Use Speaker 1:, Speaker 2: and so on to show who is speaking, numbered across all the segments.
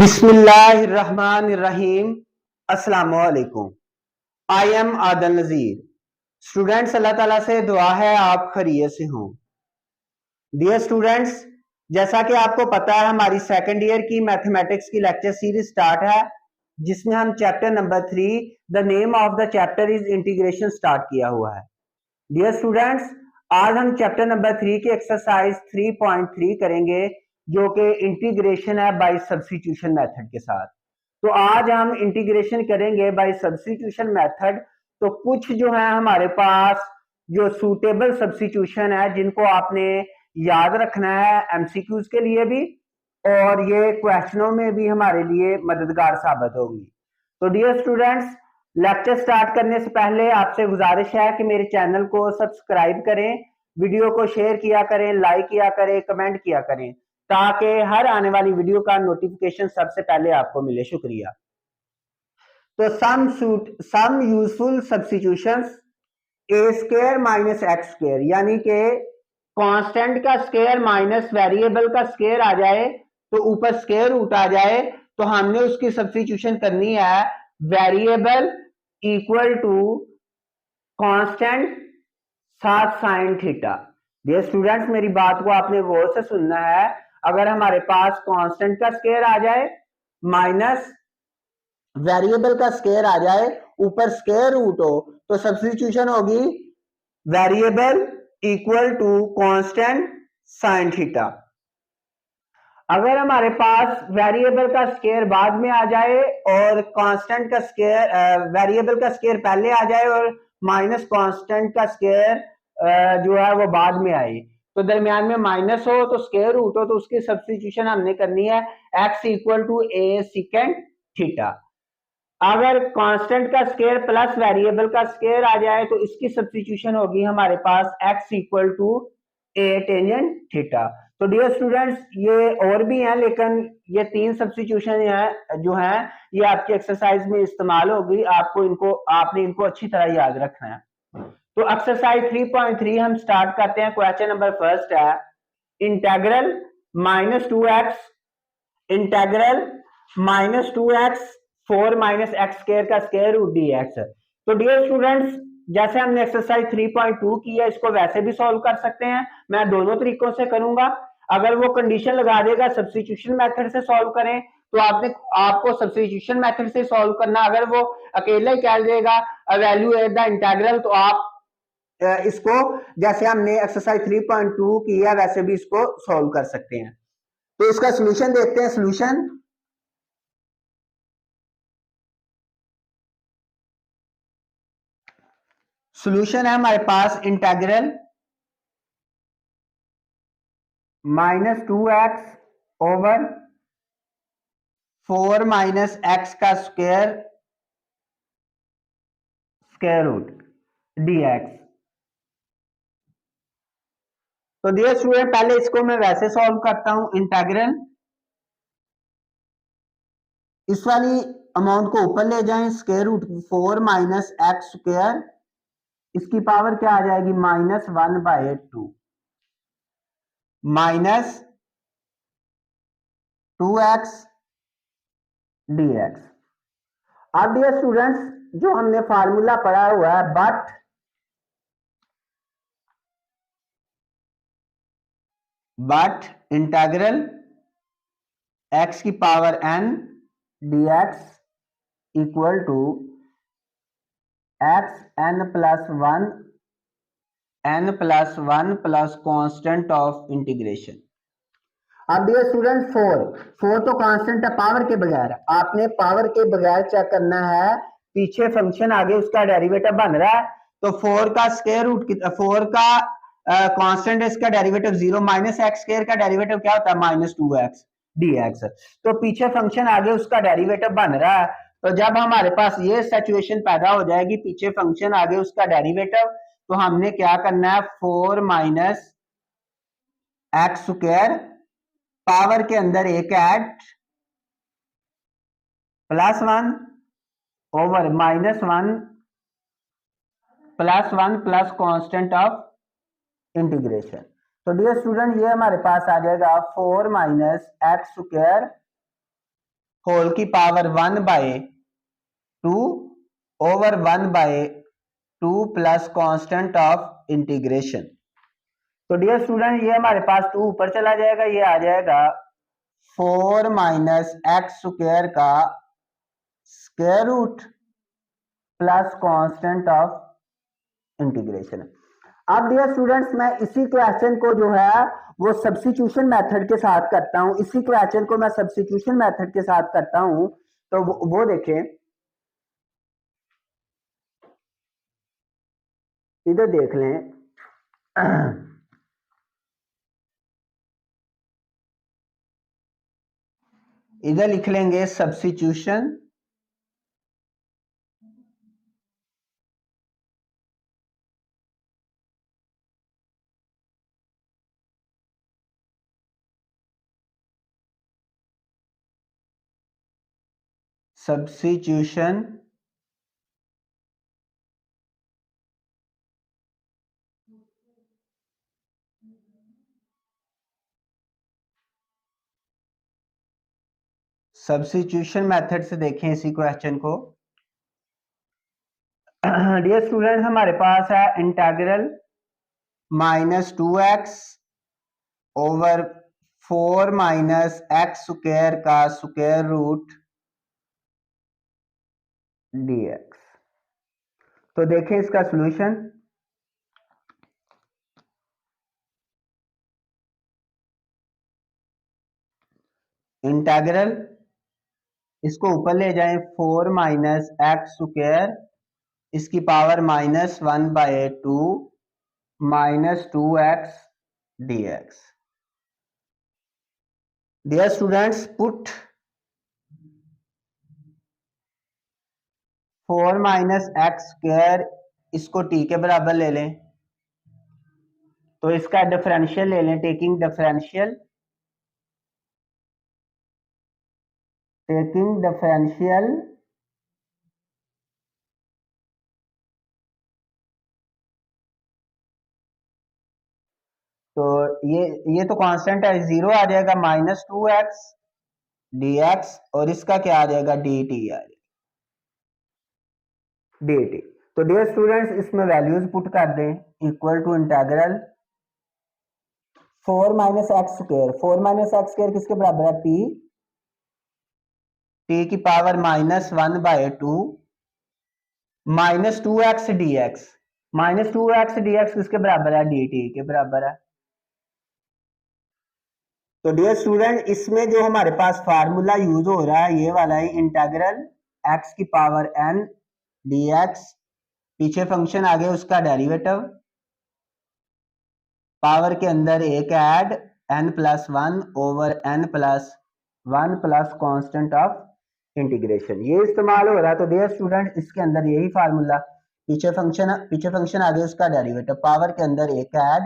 Speaker 1: बिस्मिल्लाहिर्रहमानिर्रहीम। अस्सलामुअलैकुम। I am Adal Nazir. Students, अल्लाह ताला से दुआ है आप खैरियत से हों। डियर स्टूडेंट्स, जैसा कि आपको पता है हमारी सेकंड ईयर की मैथमेटिक्स की लेक्चर सीरीज स्टार्ट है, जिसमें हम chapter number 3 the name of the chapter is integration start किया हुआ है। डियर स्टूडेंट्स, आज हम चैप्टर नंबर 3 की एक्सरसाइज 3.3 करेंगे, जो कि इंटीग्रेशन है बाय सब्स्टिट्यूशन मेथड के साथ। तो आज हम इंटीग्रेशन करेंगे बाय सब्स्टिट्यूशन मेथड। तो कुछ जो है हमारे पास जो सूटेबल सब्स्टिट्यूशन है, जिनको आपने याद रखना है एमसीक्यूज के लिए भी, और ये क्वेश्चनों में भी हमारे लिए मददगार साबित होंगी। तो डियर स्टूडेंट्स, लेक्चर स्टार्ट करने से पहले आपसे गुजारिश है कि मेरे चैनल को सब्सक्राइब करें, वीडियो को शेयर किया करें, लाइक किया करें, कमेंट किया करें, ताकि हर आने वाली वीडियो का नोटिफिकेशन सबसे पहले आपको मिले। शुक्रिया। तो सम यूजफुल सब्स्टिट्यूशंस, ए स्क्वायर माइनस एक्स स्क्वायर, यानी कि कांस्टेंट का स्क्वायर माइनस वेरिएबल का स्क्वायर आ जाए तो ऊपर स्क्वायर रूट आ जाए, तो हमने उसकी सब्स्टिट्यूशन करनी है वेरिएबल इक्वल टू कांस्टेंट साथ साइन थीटा। ये स्टूडेंट्स, मेरी बात को आपने गौर से सुनना है। अगर हमारे पास कांस्टेंट का स्क्वायर आ जाए माइनस वेरिएबल का स्क्वायर आ जाए, ऊपर स्क्वायर रूट हो, तो सब्स्टिट्यूशन होगी variable equal to constant sine theta. अगर हमारे पास वेरिएबल का स्क्वायर बाद में आ जाए और कांस्टेंट का स्क्वायर, वेरिएबल का स्क्वायर पहले आ जाए और माइनस कांस्टेंट का स्क्वायर जो है वो बाद में आए, तो दरमियान में माइनस हो तो स्क्वायर रूट हो, तो उसकी सब्स्टिट्यूशन हमने करनी है x equal to a secant theta. अगर कांस्टेंट का स्क्वायर प्लस वेरिएबल का स्क्वायर आ जाए तो इसकी सब्स्टिट्यूशन होगी हमारे पास x equal to a tangent theta. तो डियर स्टूडेंट्स, ये और भी हैं, लेकिन ये तीन सब्स्टिट्यूशन जो हैं ये आपकी एक्सरसाइज में इस्तेमाल होगी। आपने इनको अच्छी तरह याद रखना है। तो एक्सरसाइज 3.3 हम स्टार्ट करते हैं। क्वेश्चन नंबर फर्स्ट है integral -2x 4 minus x square का स्क्वायर रूट dx। तो डियर स्टूडेंट्स, जैसे हमने एक्सरसाइज 3.2 की है, इसको वैसे भी सॉल्व कर सकते हैं। मैं दोनों तरीकों से करूंगा। अगर वो कंडीशन लगा देगा सब्स्टिट्यूशन मेथड से सॉल्व करें, तो आपको सब्स्टिट्यूशन मेथड से सॉल्व करना। अगर वो अकेला ही कह देगा इवैल्यूएट द इंटीग्रल, तो आप इसको जैसे हमने एक्सरसाइज 3.2 की है वैसे भी इसको सॉल्व कर सकते हैं। तो इसका सॉल्यूशन देखते हैं। सॉल्यूशन है हमारे पास integral -2x over 4 minus x का स्क्वायर रूट dx। तो डियर स्टूडेंट, पहले इसको मैं वैसे सॉल्व करता हूं। इंटीग्रल, इस वाली अमाउंट को ऊपर ले जाएं, square root 4 minus x square, इसकी पावर क्या आ जाएगी -1/2 माइनस 2x dx। अब डियर स्टूडेंट्स, जो हमने फार्मूला पढ़ा हुआ है बट इंटीग्रल x की power n dx equal to x n plus 1 plus constant of integration. अब डियर स्टूडेंट, 4 तो कांस्टेंट है, पावर के बगैर। आपने पावर के बगैर चेक करना है, पीछे फंक्शन आगे उसका डेरिवेटिव बन रहा है, तो 4 का स्क्वायर रूट 4 का कांस्टेंट है, इसका डेरिवेटिव 0, माइनस एक्स स्क्वायर का डेरिवेटिव क्या होता है -2x dx। तो पीछे फंक्शन आगे उसका डेरिवेटिव बन रहा है, तो जब हमारे पास ये सिचुएशन पैदा हो जाएगी, पीछे फंक्शन आगे उसका डेरिवेटिव, तो हमने क्या करना है 4 माइनस एक्स स्क्वायर, पावर के अंदर एक add, +1 over -1 +1 plus constant of integration. तो डियर स्टूडेंट, ये हमारे पास आ जाएगा 4 माइनस एक्स स्क्वायर होल की power 1/2 over 1/2 plus constant of integration. तो डियर स्टूडेंट ये हमारे पास 2 ऊपर चला जाएगा, ये आ जाएगा 4 माइनस एक्स स्क्वायर का square root plus constant of integration. अब डियर स्टूडेंट्स मैं इसी क्वेश्चन को जो है वो सब्स्टिट्यूशन मेथड के साथ करता हूं, इसी क्वेश्चन को मैं सब्स्टिट्यूशन मेथड के साथ करता हूं। तो वो देखें, इधर देख लें। इधर लिख लेंगे सब्स्टिट्यूशन सब्स्टिट्यूशन सब्स्टिट्यूशन मेथड से देखें इसी क्वेश्चन को। डियर स्टूडेंट हमारे पास है integral -2x over 4 minus x square का स्क्वायर रूट dx। तो देखें इसका सॉल्यूशन। इंटीग्रल इसको ऊपर ले जाएं, 4 माइनस एक्स स्क्वायर इसकी power -1/2 -2x dx। Dear students put 4 minus x square इसको t के बराबर ले लें, तो इसका डिफरेंशियल ले लें। टेकिंग डिफरेंशियल तो ये तो कांस्टेंट है, 0 आ जाएगा, -2x dx और इसका क्या आ जाएगा, dt आ जाएगा, dt। तो डियर स्टूडेंट्स इसमें वैल्यूज पुट कर दें, equal to integral 4 minus x square, 4 minus x square किसके बराबर है, t की power -1/2 -2x dx, -2x dx किसके बराबर है, dt के बराबर है। तो डियर स्टूडेंट इसमें जो हमारे पास फार्मूला यूज हो रहा है ये वाला है, इंटीग्रल x की पावर n dx, पीछे फंक्शन आगे उसका डेरिवेटिव, पावर के अंदर एक add n+1 over n+1 plus constant of integration, ये इस्तेमाल हो रहा है। तो डियर स्टूडेंट इसके अंदर यही फार्मूला, पीछे फंक्शन आगे उसका डेरिवेटिव, पावर के अंदर एक add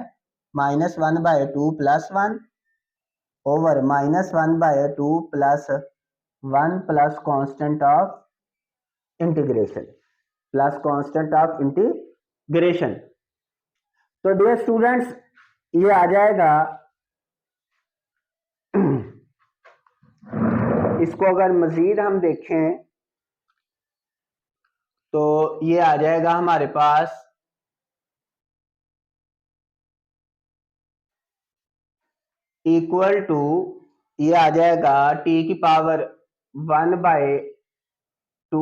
Speaker 1: -1/2 +1 over -1/2 +1 plus constant of integration, तो डियर स्टूडेंट्स ये आ जाएगा, इसको अगर मजीद हम देखें तो ये आ जाएगा हमारे पास इक्वल टू, ये आ जाएगा t की power 1/2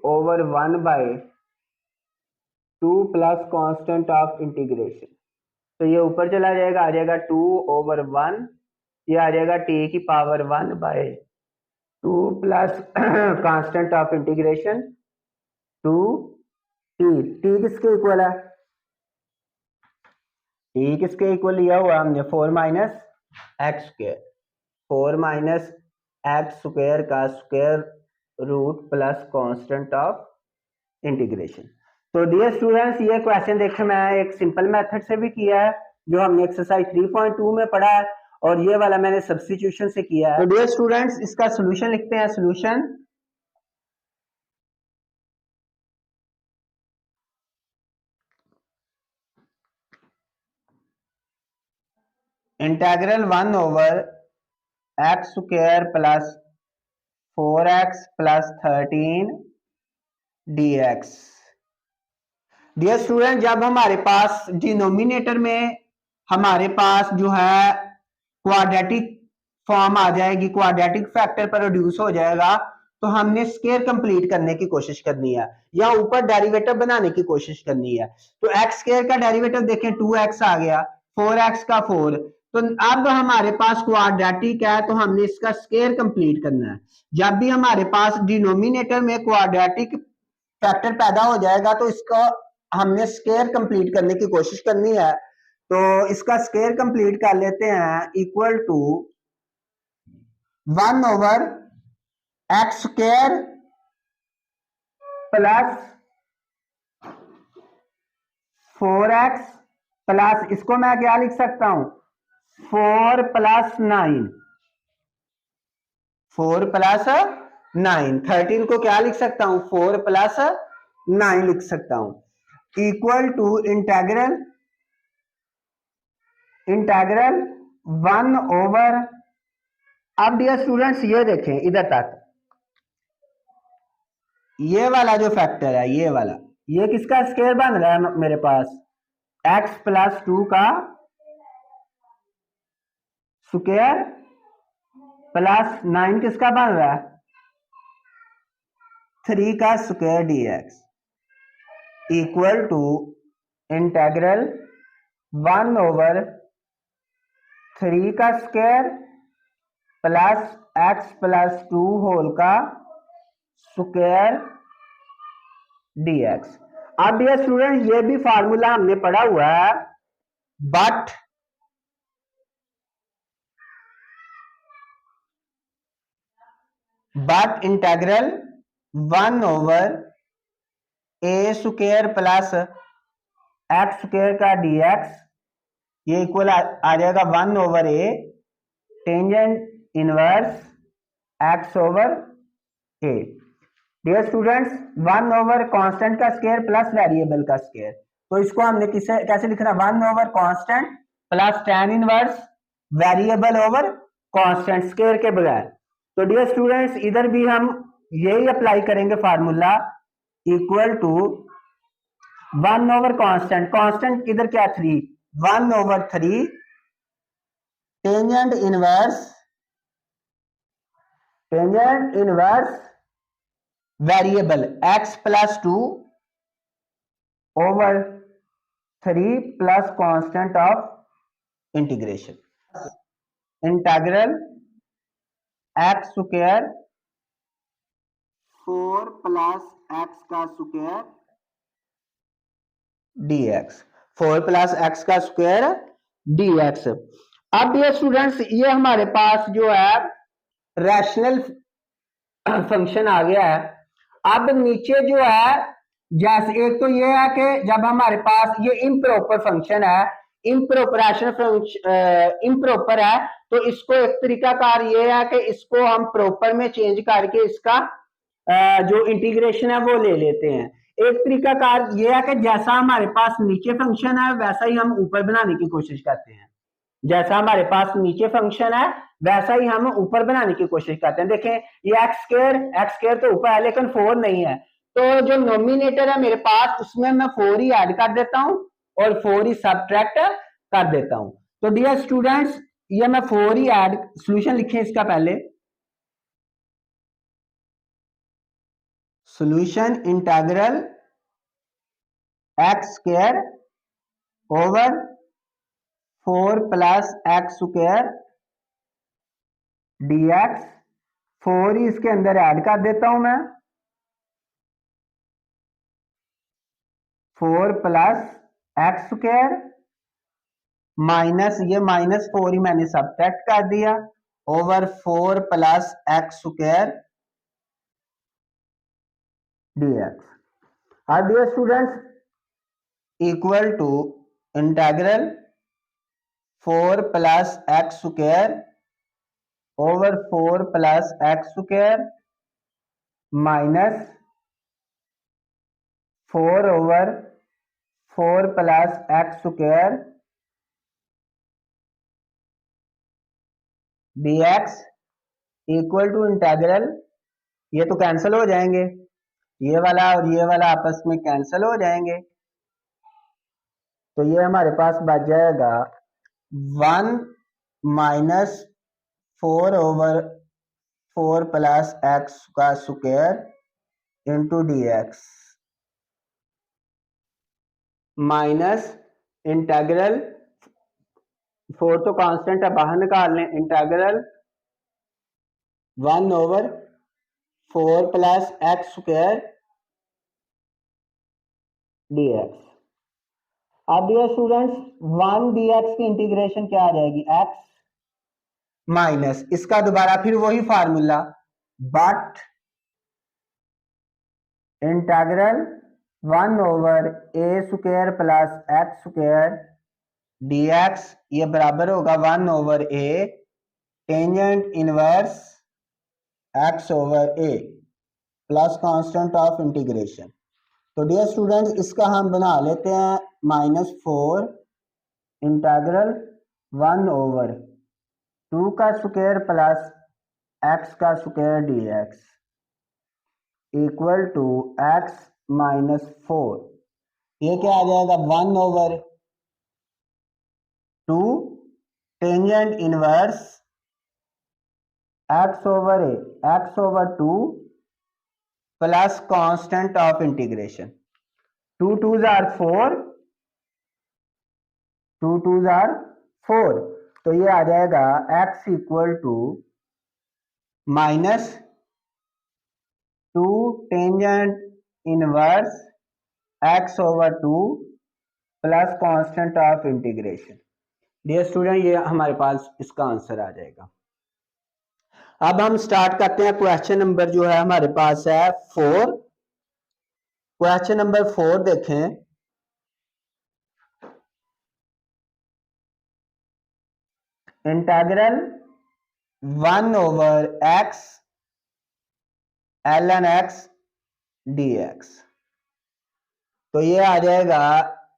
Speaker 1: over 1/2 plus constant of integration. तो ये ऊपर चला जाएगा, आ जाएगा 2/1, ये आ जाएगा t की power 1/2 plus constant of integration 2t। t किसके इक्वल है, t किसके इक्वल लिया हुआ हमने, 4 minus x square, 4 minus x square का square root plus constant of integration. तो डियर स्टूडेंट्स ये क्वेश्चन देखें, मैं एक सिंपल मेथड से भी किया है जो हमने एक्सरसाइज 3.2 में पढ़ा है, और ये वाला मैंने सब्स्टिट्यूशन से किया है। तो डियर स्टूडेंट्स इसका सॉल्यूशन लिखते हैं, solution integral 1 over x square plus 4x plus 13 dx। Dear student, जब हमारे पास डिनोमिनेटर में हमारे पास जो है क्वाड्रेटिक फॉर्म आ जाएगी, क्वाड्रेटिक फैक्टर प्रोड्यूस हो जाएगा, तो हमने स्केयर कंप्लीट करने की कोशिश करनी है या ऊपर डेरिवेटिव बनाने की कोशिश करनी है। तो एक्स स्केयर का डेरिवेटिव देखें 2x आ गया, 4x का 4। तो अब हमारे पास क्वाड्रेटिक है तो हमने इसका स्केयर कंप्लीट करना है। जब भी हमारे पास डिनोमिनेटर में क्वाड्रेटिक फैक्टर पैदा हो जाएगा तो इसका हमने स्केयर कंप्लीट करने की कोशिश करनी है। तो इसका स्केयर कंप्लीट कर लेते हैं, equal to 1 over x square plus 4x plus, इसको मैं क्या लिख सकता हूं, 4 प्लस 9, 4 प्लस 9, 13 को क्या लिख सकता हूं, 4 प्लस 9 लिख सकता हूं, इक्वल टू इंटेग्रल 1 ओवर। अब डियर स्टूडेंट्स ये देखें इधर तक, ये वाला जो फैक्टर है, ये वाला, ये किसका स्क्वायर बन रहा है मेरे पास, x प्लस 2 का स्क्वायर प्लस 9 किसका बन रहा है, 3 का square dx, equal to integral 1 over 3 का square plus x plus 2 whole का स्क्वायर dx। अब ये स्टूडेंट ये भी फार्मूला हमने पढ़ा हुआ है, but integral 1 over A square plus x square का dx, ये इक्वल आ जाएगा 1 ओवर ए टेंजेंट इनवर्स x ओवर ए। डियर स्टूडेंट्स, 1 ओवर कांस्टेंट का स्क्वायर प्लस वेरिएबल का स्क्वायर, तो इसको हमने कैसे लिखना, 1 over constant plus tan inverse variable over constant square के बगैर। तो डियर स्टूडेंट्स इधर भी हम यही अप्लाई करेंगे formula, equal to 1 over constant, constant इधर क्या 3, 1 over 3 tangent inverse variable x plus 2 over 3 plus constant of integration, integral x square 4 plus x का स्क्वायर dx, 4 प्लस x का स्क्वायर dx। अब ये स्टूडेंट्स ये हमारे पास जो है रैशनल फंक्शन आ गया है। अब नीचे जो है, जैसे एक तो ये है कि जब हमारे पास ये इम्प्रॉपर फंक्शन है, इम्प्रॉपर रैशनल फंक्शन इम्प्रॉपर है, तो इसको एक तरीकाकार ये है कि इसको हम प्रॉपर में चेंज करके इसका जो इंटीग्रेशन है वो ले लेते हैं। एक तरीकाकार ये है कि जैसा हमारे पास नीचे फंक्शन है वैसा ही हम ऊपर बनाने की कोशिश करते हैं, जैसा हमारे पास नीचे फंक्शन है वैसा ही हम ऊपर बनाने की कोशिश करते हैं। देखें ये एक्स स्क्वायर तो ऊपर है लेकिन 4 नहीं है, तो जो नोमिनेटर है मेरे पास उसमें मैं 4 ही ऐड कर देता हूं और 4 ही सब्ट्रैक्ट कर देता हूं। तो डियर स्टूडेंट्स ये मैं 4 ही ऐड, सोल्यूशन लिखें इसका पहले, solution integral x square over 4 plus x square dx, 4 ही इसके अंदर ऐड कर देता हूं मैं, 4 प्लस एक्स स्क्वायर माइनस ये माइनस 4 ही मैंने सब्ट्रैक्ट कर दिया over 4 plus x square dx। अब dear students equal to integral 4 plus x square over 4 plus x square minus 4 over 4 plus x square dx, equal to integral ये तो cancel हो जाएंगे, ये वाला और ये वाला आपस में कैंसिल हो जाएंगे। तो ये हमारे पास बच जाएगा 1 माइनस 4/4 प्लस एक्स का square into D x minus integral 4 तो कांस्टेंट है, बाहर निकाल लें, integral 1/4 plus x square D X. अब डियर स्टूडेंट्स 1 डी एक्स की इंटीग्रेशन क्या आ जाएगी, एक्स माइनस इसका दोबारा फिर वही formula, but integral 1/a² plus x² dx ये बराबर होगा 1/a tangent inverse x/a plus constant of integration. तो डियर स्टूडेंट्स इसका हम बना लेते हैं -4 इंटेग्रल 1/2 का स्क्वायर प्लस x का square dx equal to x -4। ये क्या आ जाएगा 1/2 tangent inverse x/2 plus constant of integration. 2 2s are 4, 2 2s are 4, तो ये आ जाएगा x equal to -2 tangent inverse x/2 plus constant of integration. Dear student ये हमारे पास इसका आंसर आ जाएगा। अब हम स्टार्ट करते हैं क्वेश्चन नंबर जो है हमारे पास है 4। क्वेश्चन नंबर 4 देखें, integral 1/x ln x dx, तो ये आ जाएगा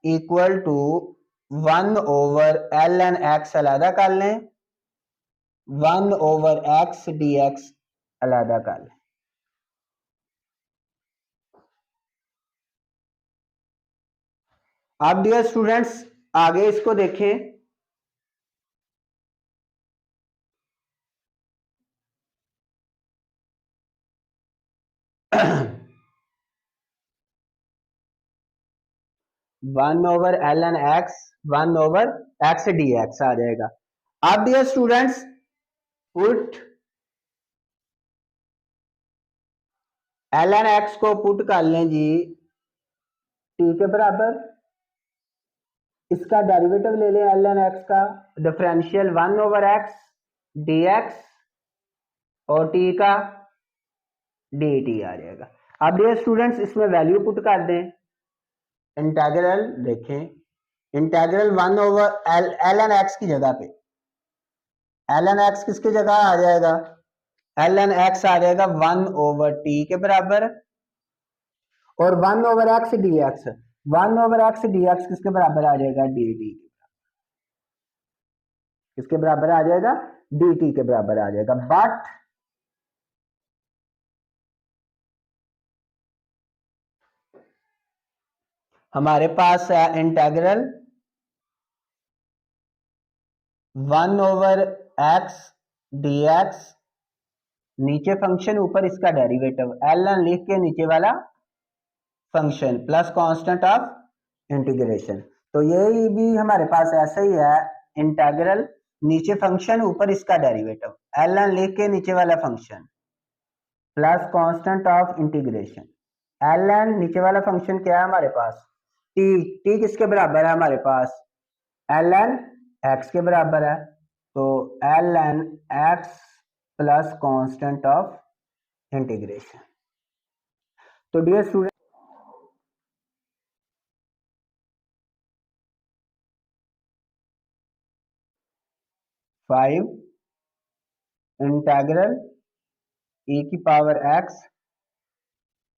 Speaker 1: इक्वल टू 1/ln x अलग कर लें, 1/x dx अलग कर लें। अब डियर स्टूडेंट्स आगे इसको देखें, one over l N x 1/x dx आ जाएगा। अब dear students put l N x को पुट कर लें जी टी के बराबर, इसका डेरिवेटिव ले लें एल एन एक्स का, डिफरेंशियल 1/x dx और टी का dt आ जाएगा। अब डियर स्टूडेंट्स इसमें वैल्यू पुट कर दें, इंटेग्रल देखें, इंटेग्रल 1/एल एन एक्स की जगह पे एल एन एक्स किसकी जगह आ जाएगा, एल एन एक्स आ जाएगा 1/t के बराबर, और 1/x dx 1/x dx किसके बराबर आ जाएगा, dt किसके बराबर आ जाएगा, dt के बराबर आ जाएगा। बट हमारे पास है इंटेग्रल 1/x dx, नीचे फंक्शन ऊपर इसका डेरिवेटिव, एल एन लिख के नीचे वाला function plus constant of integration. तो ये भी हमारे पास ऐसा ही है, इंटेग्रल नीचे फंक्शन ऊपर इसका डेरिवेटिव, एल एन लिख के नीचे वाला function plus constant of integration. L n नीचे वाला फंक्शन क्या है हमारे पास, टी, टी किसके बराबर है हमारे पास, एल एन एक्स के बराबर है, तो L N X plus constant of integration. तो डियर स्टूडेंट 5 इंटेग्रल e की पावर x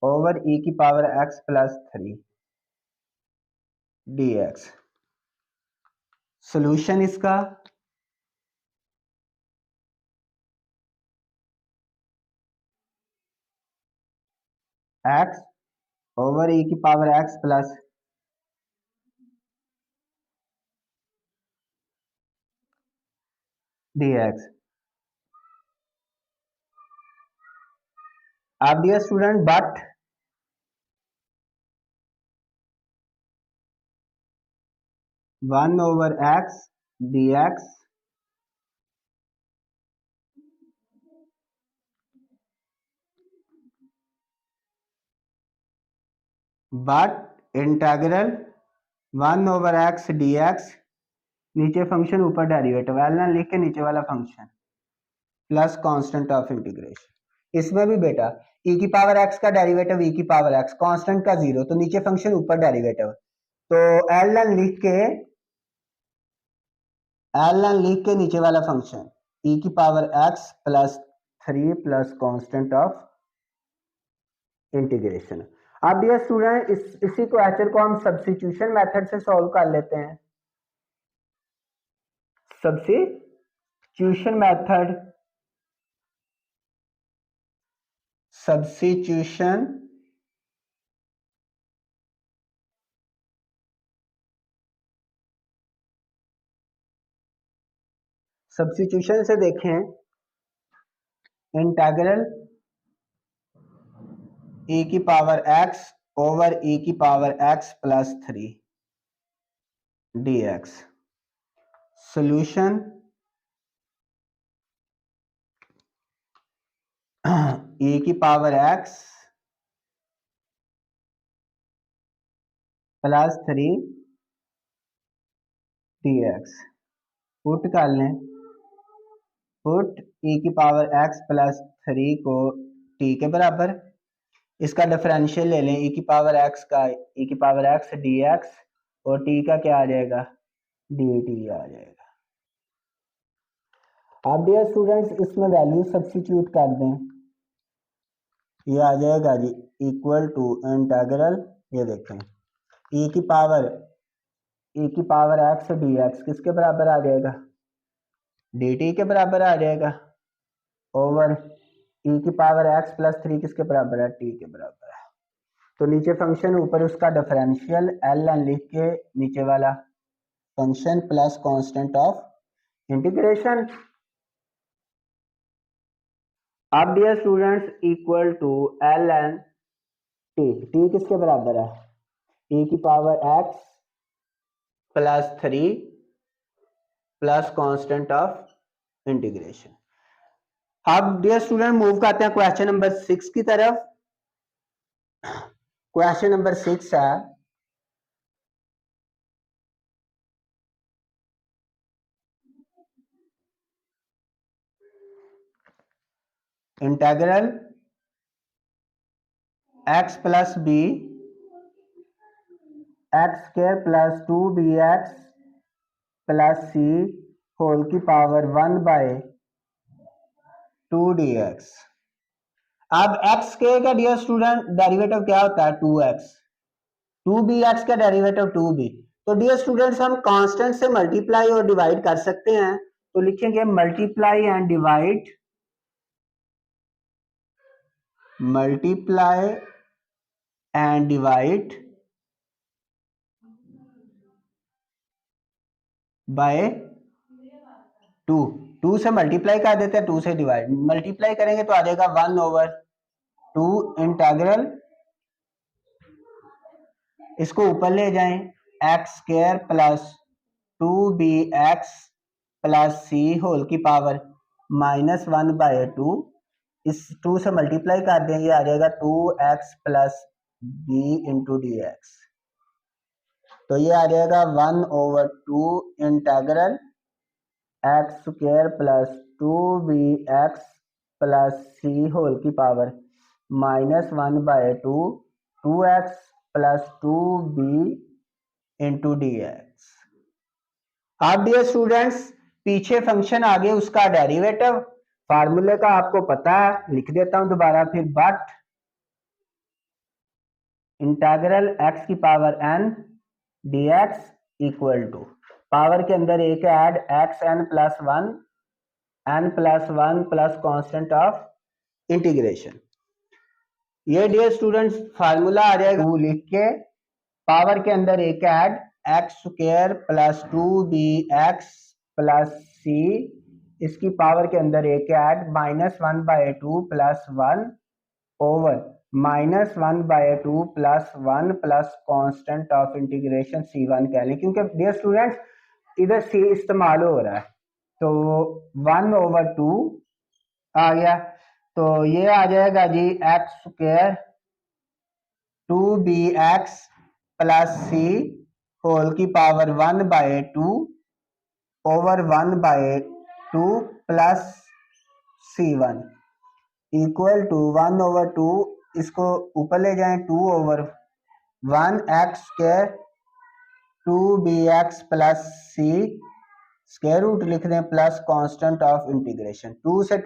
Speaker 1: ओवर e की power x plus 3 dx, solution इसका एक्स ओवर ई की power x plus D X. अब dear student but 1/x dx but integral 1/x dx, नीचे function ऊपर derivative L ना लिख के नीचे वाला function plus constant of integration. इसमें भी बेटा e की पावर x का डेरिवेटिव e की पावर x, कांस्टेंट का 0, तो नीचे फंक्शन ऊपर डेरिवेटिव, तो एल लिख के नीचे वाला फंक्शन e की power x plus 3 plus constant of integration. अब डियर स्टूडेंट इसी क्वेश्चन को हम सब्स्टिट्यूशन मेथड से सॉल्व कर लेते हैं। सब्स्टिट्यूशन मेथड, सब्स्टिट्यूशन सब्स्टिट्यूशन से देखें, इंटीग्रल e की पावर x ओवर e की power x plus 3 dx, solution e की power x plus 3 dx, put कर लें, पुट e की पावर x प्लस 3 को t के बराबर, इसका डिफरेंशियल ले लें, e की पावर x का e की पावर x dx और t का क्या आ जाएगा dt आ जाएगा। अब डियर स्टूडेंट्स इसमें वैल्यू सब्स्टिट्यूट कर दें, ये आ जाएगा जी इक्वल टू इंटीग्रल, ये देखें e की पावर x dx किसके बराबर आ जाएगा dt के बराबर आ जाएगा, ओवर e की पावर x प्लस 3 किसके बराबर है t के बराबर है। तो नीचे फंक्शन ऊपर उसका डिफरेंशियल एल लिख के नीचे वाला function plus constant of integration. अब dear students equal to L N T किसके बराबर है e की power x plus 3 plus constant of integration. अब डियर स्टूडेंट मूव करते हैं क्वेश्चन नंबर 6 की तरफ। क्वेश्चन नंबर 6 है integral x plus B X square plus 2bx plus सी होल की पावर 1/2 dx। अब x के का डियर स्टूडेंट डेरिवेटिव क्या होता है 2x, 2bx का डेरिवेटिव 2b, तो डियर स्टूडेंट्स हम कांस्टेंट से मल्टीप्लाई और डिवाइड कर सकते हैं, तो लिखेंगे multiply and divide, multiply and divide by 2 से मल्टीप्लाई कर देते हैं, 2 से डिवाइड, मल्टीप्लाई करेंगे तो आ जाएगा 1/2 इंटीग्रल, इसको ऊपर ले जाएं x square plus 2bx plus सी होल की पावर -1/2, इस 2 से मल्टीप्लाई कर दें, ये आ जाएगा 2x plus b into D X, तो ये आ जाएगा 1/2 integral x square plus 2bx plus सी होल की power -1/2 2x plus 2b into D X. अब डियर स्टूडेंट्स पीछे फंक्शन आगे उसका डेरिवेटिव, फार्मूले का आपको पता है, लिख देता हूं दोबारा फिर, बट इंटीग्रल x की power n dx equal to, power के अंदर एक add xn plus 1 n plus 1 plus constant of integration. ये डियर स्टूडेंट्स फार्मूला आ जाएगा 2 लिख के पावर के अंदर एक add x square plus 2bx plus C, इसकी पावर के अंदर एक add -1/2 plus 1 over -1/2 plus 1 plus constant of integration c1 कह लें, क्योंकि डियर स्टूडेंट्स इधर c इस्तेमाल हो रहा है तो 1/2 आ गया। तो ये आ जाएगा जी एक्स स्क्वायर 2bx प्लस सी होल की power 1/2 over 1/2 plus c1 equal to 1/2, इसको ऊपर ले जाएं 2/1 x square 2bx plus c square root लिख दें प्लस कांस्टेंट ऑफ इंटीग्रेशन 2 से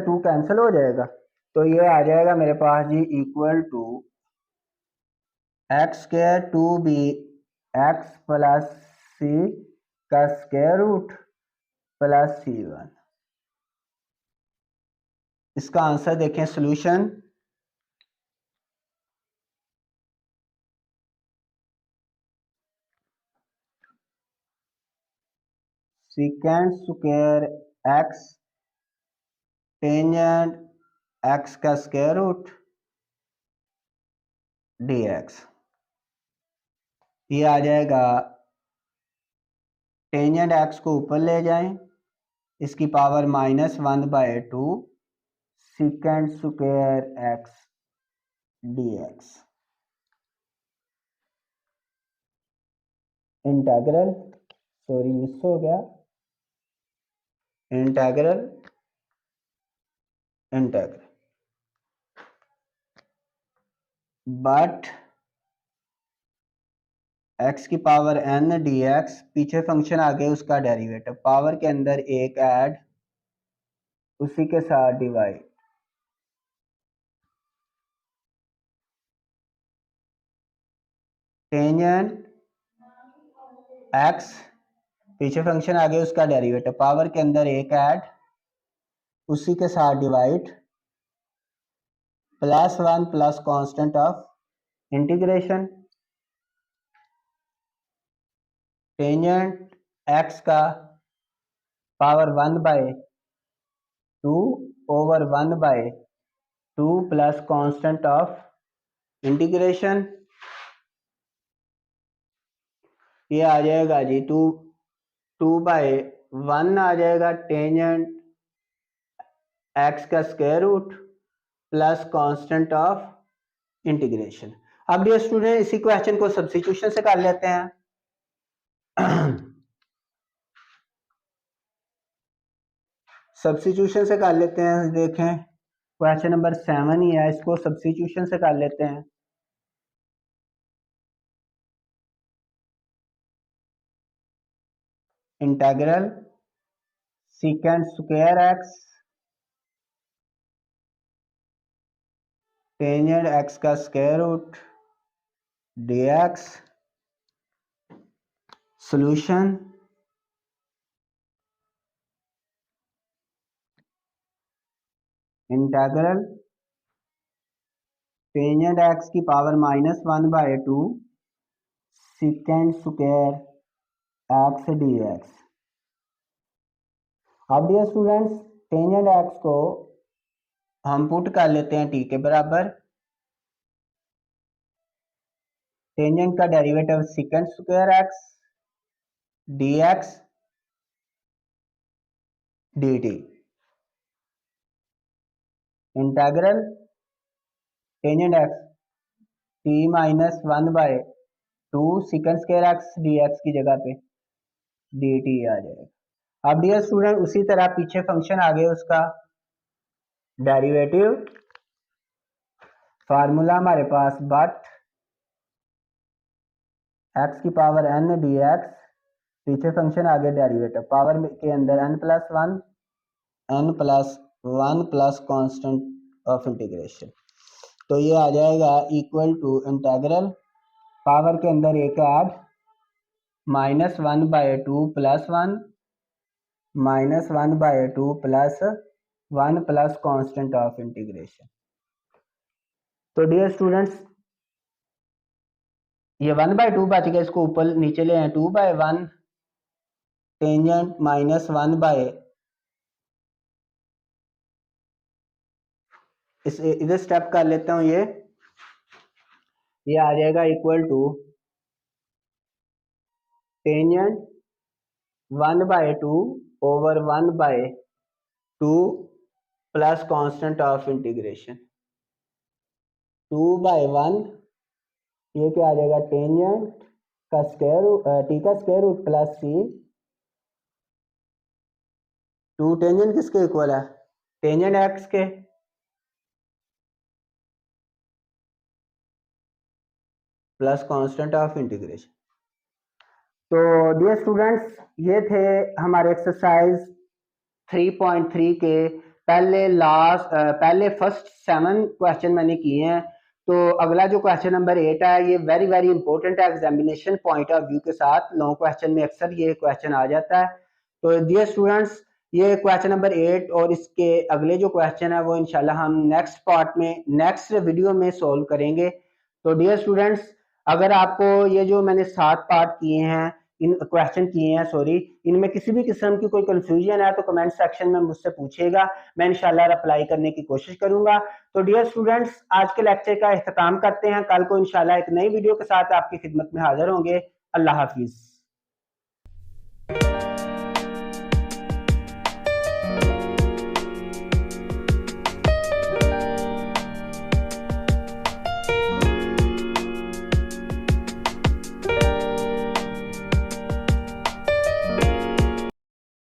Speaker 1: 2 कैंसिल हो जाएगा, तो ये आ जाएगा मेरे पास G equal to x square 2bx plus C का स्क्वायर रूट प्लस c1। इसका आंसर देखें solution secant square x tangent x का स्क्वायर रूट dx, ये आ जाएगा टेंजेंट एक्स को ऊपर ले जाएं, इसकी power -1/2 secant square x dx integral, sorry miss हो गया, इंटेग्रल बट x की पावर n dx, पीछे फंक्शन आ गया उसका डेरिवेटिव, पावर के अंदर एक ऐड उसी के साथ डिवाइड, टेंजेंट x पीछे फंक्शन आ गया उसका डेरिवेटिव, पावर के अंदर एक ऐड उसी के साथ divide +1 plus constant of integration, tangent x का power 1/2 over 1/2 plus constant of integration, ये आ जाएगा जी 2/1 आ जाएगा टेंजेंट x का square root plus constant of integration. अब डियर स्टूडेंट इसी क्वेश्चन को सब्स्टिट्यूशन से कर लेते हैं। सब्स्टिट्यूशन से कर लेते हैं, देखें क्वेश्चन नंबर 7 ही है, इसको सब्स्टिट्यूशन से कर लेते हैं। Integral secant square x tangent x का square root dx, solution integral tangent x की power -1/2 secant square x dx। अब डियर स्टूडेंट्स टेंजेंट एक्स को हम पुट कर लेते हैं t के बराबर, टेंजेंट का derivative सीकेंड square x dx dt, integral tangent x t-1/2 सीकेंड square x dx की जगह पे dt आ जाएगा। अब डियर स्टूडेंट उसी तरह पीछे फंक्शन आ गया उसका डेरिवेटिव, फार्मूला हमारे पास बट x की पावर n dx, पीछे फंक्शन आ गया डेरिवेटिव, पावर के अंदर n + 1 plus constant of integration, तो ये आ जाएगा इक्वल टू इंटीग्रल पावर के अंदर एक add -1/2 + 1 -1/2 plus 1 plus constant of integration. तो डियर स्टूडेंट्स, ये 1/2 बच गया, इसको ऊपर नीचे ले आए, 2/1 टेंजेंट माइनस 1 इस इधर स्टेप कर लेता हूँ, ये आ जाएगा equal to tangent 1/2 over 1/2 plus constant of integration 2/1, ये क्या आ जाएगा, टेंजेंट का स्क्वायर रूट, टी का square root plus c. 2 tangent किसके इक्वल है, टेंजेंट एक्स के, प्लस कांस्टेंट ऑफ इंटीग्रेशन। तो डियर स्टूडेंट्स, ये थे हमारे एक्सरसाइज 3.3 के पहले फर्स्ट 7 क्वेश्चन मैंने किए हैं। तो अगला जो क्वेश्चन नंबर 8 है, ये वेरी वेरी इंपॉर्टेंट है एग्जामिनेशन पॉइंट ऑफ व्यू के साथ। लॉन्ग क्वेश्चन में अक्सर ये क्वेश्चन आ जाता है। तो डियर स्टूडेंट्स, ये क्वेश्चन नंबर 8 और इसके अगले जो क्वेश्चन है वो इंशाल्लाह हम नेक्स्ट पार्ट में, नेक्स्ट वीडियो में सॉल्व करेंगे। तो डियर स्टूडेंट्स, अगर आपको ये जो मैंने 7 पार्ट किए हैं, इन क्वेश्चन किए हैं सॉरी, इनमें किसी भी किस्म की कोई कंफ्यूजन है तो कमेंट सेक्शन में मुझसे पूछिएगा, मैं इंशाल्लाह रिप्लाई करने की कोशिश करूंगा। तो डियर स्टूडेंट्स, आज के लेक्चर का इख्तिताम करते हैं। कल को इंशाल्लाह एक नई वीडियो के साथ आपकी खिदमत में हाजिर होंगे। अल्लाह हाफिज।